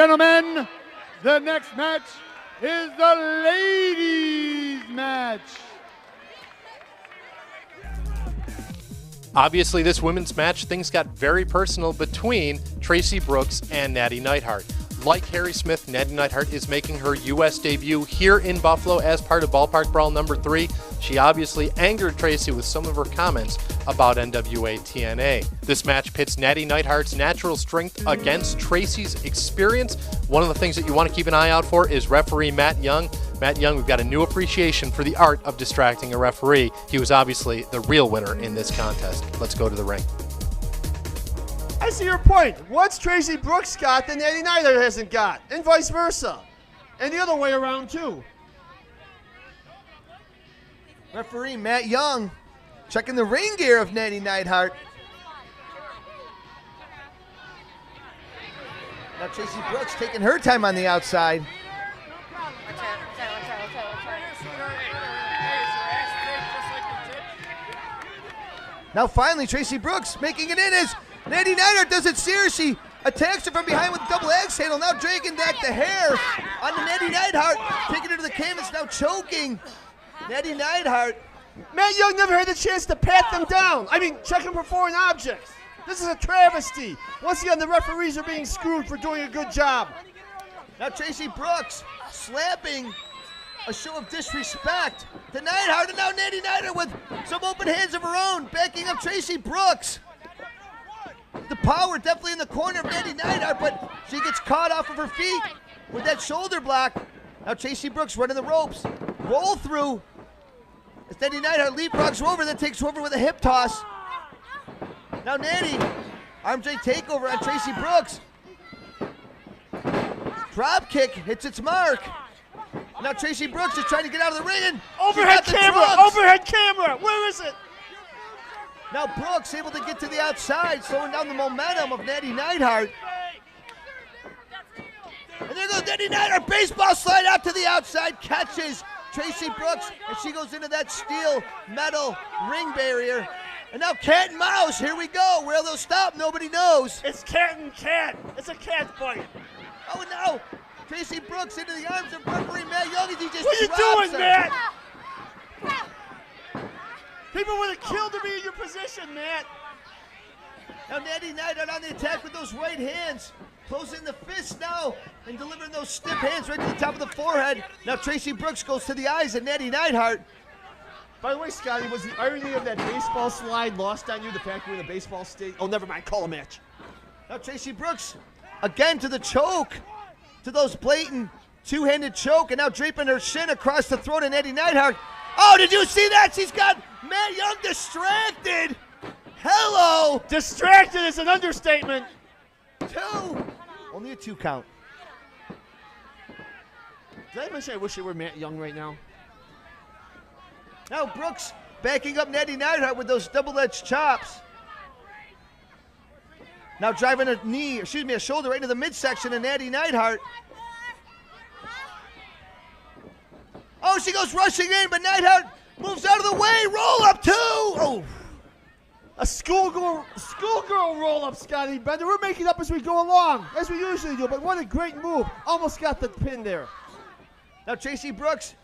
Gentlemen, the next match is the ladies' match. Obviously, this women's match, things got very personal between Traci Brooks and Natty Neidhart. Like Harry Smith, Natty Neidhart is making her U.S. debut here in Buffalo as part of Ballpark Brawl number 3. She obviously angered Traci with some of her comments about NWA TNA. This match pits Natty Neidhart's natural strength against Traci's experience. One of the things that you want to keep an eye out for is referee Matt Young. Matt Young, we've got a new appreciation for the art of distracting a referee. He was obviously the real winner in this contest. Let's go to the ring. I see your point. What's Traci Brooks got that Natty Neidhart hasn't got? And vice versa. And the other way around, too. Referee Matt Young checking the ring gear of Natty Neidhart. Now Traci Brooks taking her time on the outside. Now finally Traci Brooks making it in as Natty Neidhart doesn't see her. She attacks her from behind with a double axe handle. Now dragging back the hair on the Natty Neidhart, taking her to the canvas, now choking Natty Neidhart. Matt Young never had the chance to pat them down. I mean, check them for foreign objects. This is a travesty. Once again, the referees are being screwed for doing a good job. Now Traci Brooks slapping a show of disrespect to Neidhart, and now Natty Neidhart with some open hands of her own, backing up Traci Brooks. The power definitely in the corner of Natty Neidhart, but she gets caught off of her feet with that shoulder block. Now Traci Brooks running the ropes. Roll through. As Natty Neidhart leapfrogs her over, then takes her over with a hip toss. Now Natty, arm drag takeover on Traci Brooks. Drop kick hits its mark. Now Traci Brooks is trying to get out of the ring, and Overhead camera! Overhead camera! Where is it? Now Brooks able to get to the outside, slowing down the momentum of Natty Neidhart. And there goes Natty Neidhart, baseball slide out to the outside, catches Traci Brooks, and she goes into that steel metal ring barrier. And now cat and mouse, here we go. Where they'll stop, nobody knows. It's cat and cat. It's a cat fight. Oh, and now Traci Brooks into the arms of referee Matt Young as he just What are you drops doing, her. Matt? People would have killed to be in your position, Matt. Now Natty Neidhart on the attack with those right hands. Closing the fist now and delivering those stiff hands right to the top of the forehead. Now Traci Brooks goes to the eyes of Natty Neidhart. By the way, Scotty, was the irony of that baseball slide lost on you, the fact you were in the baseball state? Oh, never mind. Call a match. Now Traci Brooks again to the choke. To those blatant two-handed choke. And now draping her shin across the throat of Natty Neidhart. Oh, did you see that? She's got Matt Young distracted. Hello. Distracted is an understatement. 2. Only a 2 count. Did I mention I wish it were Matt Young right now? Now Brooks backing up Natty Neidhart with those double-edged chops. Now driving a shoulder right into the midsection of Natty Neidhart. Oh, she goes rushing in, but Neidhart moves out of the way. Roll up 2. Oh. A schoolgirl roll-up, Scotty Bender. We're making up as we go along, as we usually do, but what a great move. Almost got the pin there. Now Traci Brooks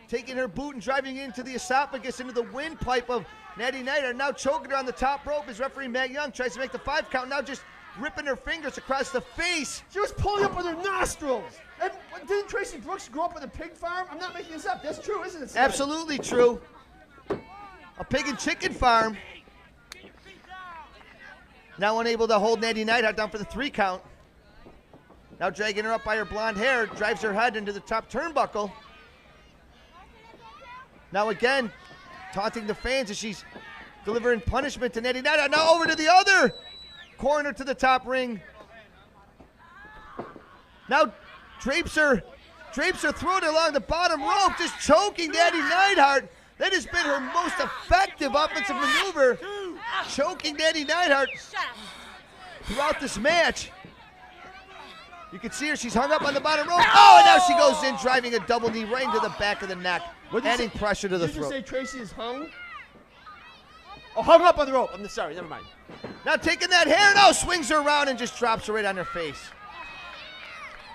taking her boot and driving into the esophagus, into the windpipe of Natty Neidhart. Now choking her on the top rope as referee Matt Young tries to make the 5 count. Now just ripping her fingers across the face. She was pulling up with her nostrils. And didn't Traci Brooks grow up in a pig farm? I'm not making this up. That's true, isn't it, Scotty? Absolutely true. A pig and chicken farm. Now unable to hold Natty Neidhart down for the 3 count. Now dragging her up by her blonde hair, drives her head into the top turnbuckle. Now again, taunting the fans as she's delivering punishment to Natty Neidhart. Now over to the other corner to the top ring. Now drapes her throat along the bottom rope, just choking Natty Neidhart. That has been her most effective offensive maneuver, choking Natty Neidhart throughout this match. You can see her, she's hung up on the bottom rope. Oh, and now she goes in, driving a double knee right into the back of the neck, adding pressure to the throat. Did you say Traci is hung? Oh, hung up on the rope. I'm sorry, never mind. Now taking that hair, now swings her around and just drops her right on her face.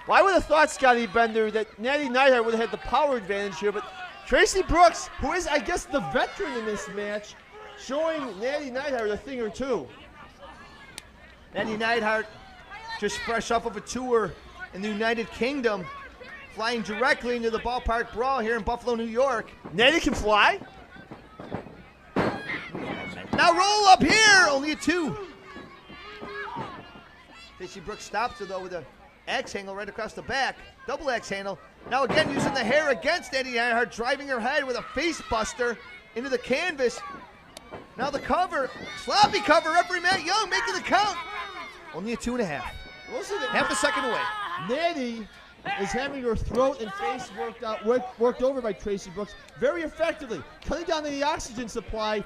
Well, I would have thought, Scotty Bender, that Natty Neidhart would have had the power advantage here, but Traci Brooks, who is, I guess, the veteran in this match, showing Natty Neidhart a thing or two. Natty Neidhart, just fresh off of a tour in the United Kingdom, flying directly into the Ballpark Brawl here in Buffalo, New York. Natty can fly? Now roll up here, only a 2. Traci Brooks stops her though with a axe handle right across the back. Double axe handle. Now again using the hair against Natty Neidhart, driving her head with a face buster into the canvas. Now the cover, sloppy cover, referee Matt Young making the count. Only a 2.5. Half a second away. Natty is having her throat and face worked over by Traci Brooks very effectively, cutting down the oxygen supply.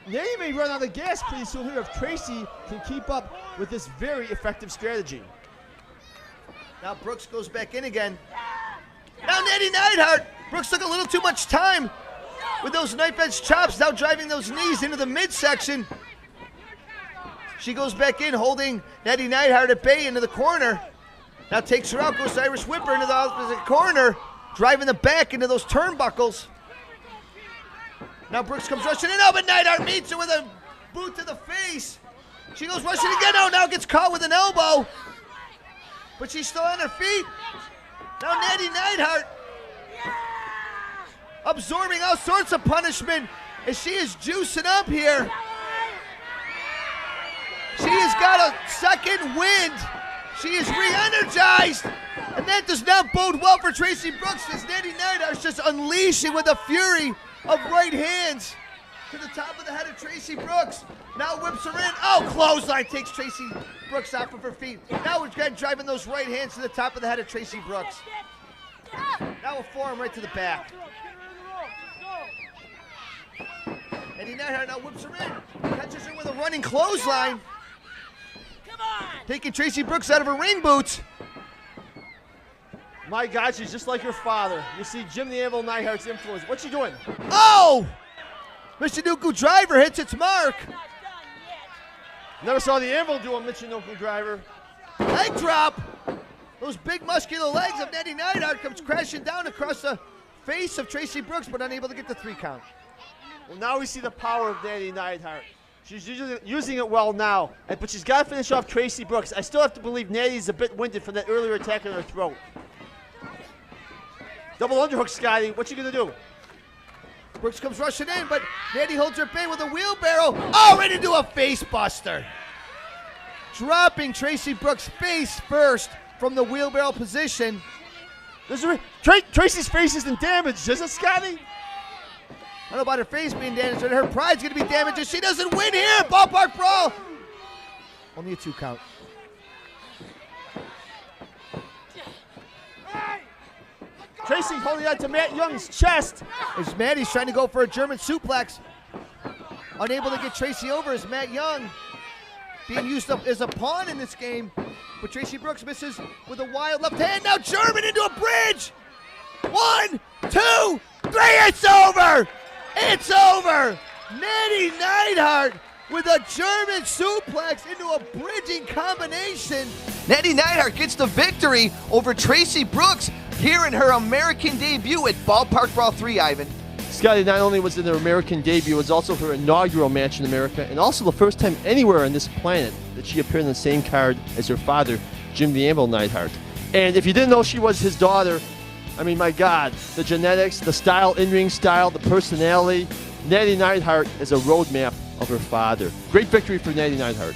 Natty may run out of gas pretty soon here if Traci can keep up with this very effective strategy. Now Brooks goes back in again. Now Natty Neidhart. Brooks took a little too much time with those knife edge chops, now driving those knees into the midsection. She goes back in, holding Natty Neidhart at bay into the corner. Now takes her out, goes to Irish Whipper into the opposite corner, driving the back into those turnbuckles. Now Brooks comes rushing in, oh, but Neidhart meets her with a boot to the face. She goes rushing again, oh, now gets caught with an elbow. But she's still on her feet. Now Natty Neidhart absorbing all sorts of punishment as she is juicing up here. She has got a second wind. She is re-energized. And that does not bode well for Traci Brooks as Natty Neidhart's just unleashing with the fury of right hands to the top of the head of Traci Brooks. Now whips her in. Oh, clothesline takes Traci Brooks off of her feet. Now we're again driving those right hands to the top of the head of Traci Brooks. Now a forearm right to the back. Natty Neidhart now whips her in. Catches her with a running clothesline. Taking Traci Brooks out of her ring boots. My God, she's just like her father. You see Jim the Anvil Neidhart's influence. What's she doing? Oh! Michinoku driver hits its mark. Never saw the Anvil do a Michinoku driver. Leg drop. Those big muscular legs of Natty Neidhart comes crashing down across the face of Traci Brooks, but unable to get the 3 count. Well, now we see the power of Natty Neidhart. She's using it well now, but she's got to finish off Traci Brooks. I still have to believe Natty's a bit winded from that earlier attack on her throat. Double underhook, Scotty. What you gonna do? Brooks comes rushing in, but Natty holds her bay with a wheelbarrow. Oh, right into a face buster. Dropping Traci Brooks face first from the wheelbarrow position. Traci's face isn't damaged, is it, Scotty? I don't know about her face being damaged, but her pride's going to be damaged if she doesn't win here. Ballpark Brawl. Only a 2 count. Traci holding on to Matt Young's chest. As Matty's trying to go for a German suplex. Unable to get Traci over as Matt Young being used up as a pawn in this game. But Traci Brooks misses with a wild left hand. Now German into a bridge. 1, 2, 3, it's over. It's over! Natty Neidhart with a German suplex into a bridging combination. Natty Neidhart gets the victory over Traci Brooks here in her American debut at Ballpark Brawl 3, Ivan. Scotty, not only was it her American debut, it was also her inaugural match in America, and also the first time anywhere on this planet that she appeared on the same card as her father, Jim the Anvil Neidhart. And if you didn't know she was his daughter, I mean, my God, the genetics, the style, in-ring style, the personality. Natty Neidhart is a roadmap of her father. Great victory for Natty Neidhart.